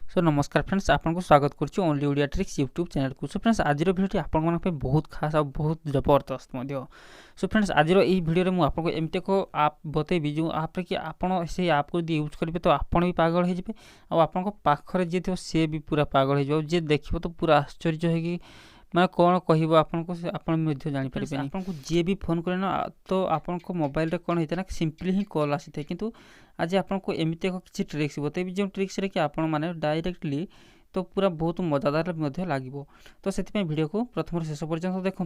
सो नमस्कार फ्रेंड्स, आपको स्वागत करुच्ची only Odia tricks YouTube channel को। सो फ्रेंड्स, आज भिडियो आपण बहुत खास और बहुत जबरदस्त। सो फ्रेंड्स, आज भिडियो में आपको एमती एक आप बतेबी जो आप कि आपड़ से आप को यूज करेंगे तो आपड़ भी पागल हो आप पाखे जी थो सी भी पूरा पागल हो जी देखो तो पूरा आश्चर्य होगी मैं कौन कह आपको जापर आपको जी भी फोन करे ना तो आपण मोबाइल कौन होता है ना सिंपली ही कॉल आसी था किंतु आज आपको एमती एक किसी ट्रिक्स बतेबी जो ट्रिक्स रे कि आपण माने डायरेक्टली तो पूरा बहुत मजादार लगे। तो से वीडियो को प्रथम शेष पर्यंत देखो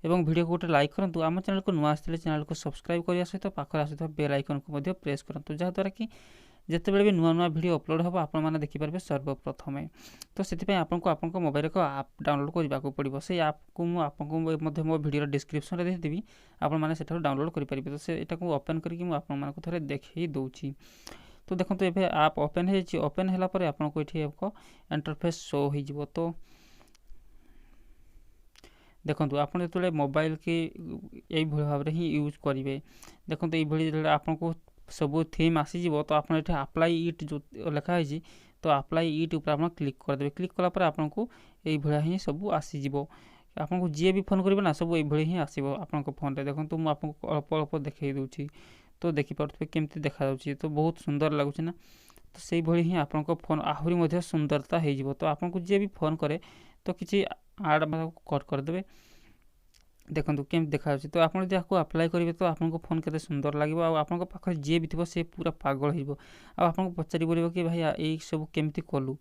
एवं वीडियो को गोटे लाइक करूँ। आम चैनल को नुआ आसते चैनल को सब्सक्राइब करने सहित पाखे आसुवा बेल आइकन को प्रेस करूँ जहाँद्वारा कि जितेबाला भी नुआ नुआ वीडियो अपलोड हम आपने देखिपारे सर्वप्रथम। तो से आपको मोबाइल एक आप डाउनलोड करने को पड़ो से आप को मुझे मो वीडियो डिस्क्रिप्शन में देदेवी आपने से डाउनलोड करेंगे। तो से ओपन करके आपको थे देखी दूसरी। तो देखो ये आप ओपन ओपन है आपको ये एक इंटरफेस शो हो। तो देखो आप जो मोबाइल की यही भाव में ही यूज करेंगे देखो ये आपको सब थीम आसीज तो आप अप्लाई इट जो लिखाई तो अप्लाई इट ऊपर आप क्लिक करदे। क्लिक कलापर आपको ये ही सब आसीज आपको जी भी फोन करेंगे ना सब ये ही आसो आप फोन रे। देखो मुझे अल्प अल्प देखई दूसरी तो देखिपे केमती देखा तो बहुत सुंदर लगुच ना। तो से ही आपको फोन आहरी सुंदरता हो। तो आपको जी भी फोन करे तो किसी आड कट करदे देखो केम देखा। तो आप अप्लाई करेंगे तो आपको फोन के सुंदर लगे आपको पाखे जी भी थी से पूरा पागल हो पचारि पड़ो कि भाई यही सब केमती कलु।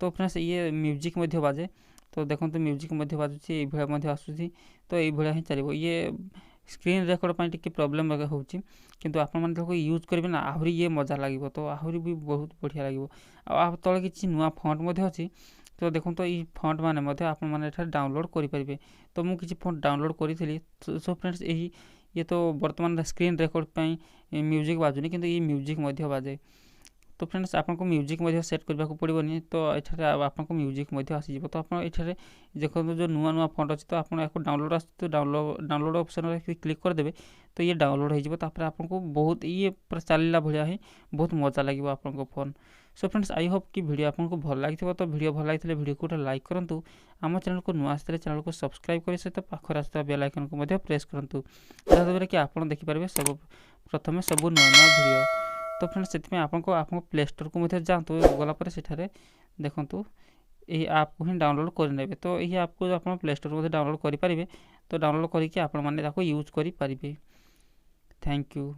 तो फ्रेंड्स ये म्यूजिक बाजे तो देखो म्यूजिक बाजुची ये आसूसी तो ये ही चलो। ये स्क्रीन रेकर्ड पर टी प्रोब्लेम हो किंतु आपको यूज करेंगे ना आहरी ये मजा लगे तो आहरी भी बहुत बढ़िया लगे। आप तले किसी नुआ फंट अच्छी तो देखो तो ये फंट माने आप डाउनलोड करेंगे। तो मुझे किसी फंट डाउनलोड करी। सो फ्रेंड्स यही ये तो बर्तमान स्क्रीन रेकर्ड पर म्यूजिक बाजुनी किंतु ये म्यूजिक बाजे। तो फ्रेंड्स आपको म्यूजिक सेट करने को पड़ोनी तो ये आपको म्यूजिक आसीज। तो आप देखो जो नुआ नुआ फंट अच्छी तो आप डाउनलोड आस तो डाउनलोड ऑप्शन में क्लिक करदे तो ये डाउनलोड होपर आपको बहुत ये पूरा चलला भाया ही बहुत मजा लगे आपको phone. So friends I hope कि वीडियो आपको भल लगी। तो वीडियो भल लगी वीडियो को लाइक करूँ। आम चैनल को नुआ आसते चैनल को सब्सक्राइब करने सहित पाखे आसुवा बेल आइकन को प्रेस करूँ जहाँद्वारा कि आप देखिपारे सब प्रथम सब नुआ नुआ वीडियो। तो फ्रेंड्स से आपको प्ले स्टोर को जातु गलापर से देखूँ ये आप को ही डाउनलोड कर। तो ये आपको आप प्ले स्टोर में डाउनलोड करेंगे तो डाउनलोड करके आप यूज करेंगे। Thank you.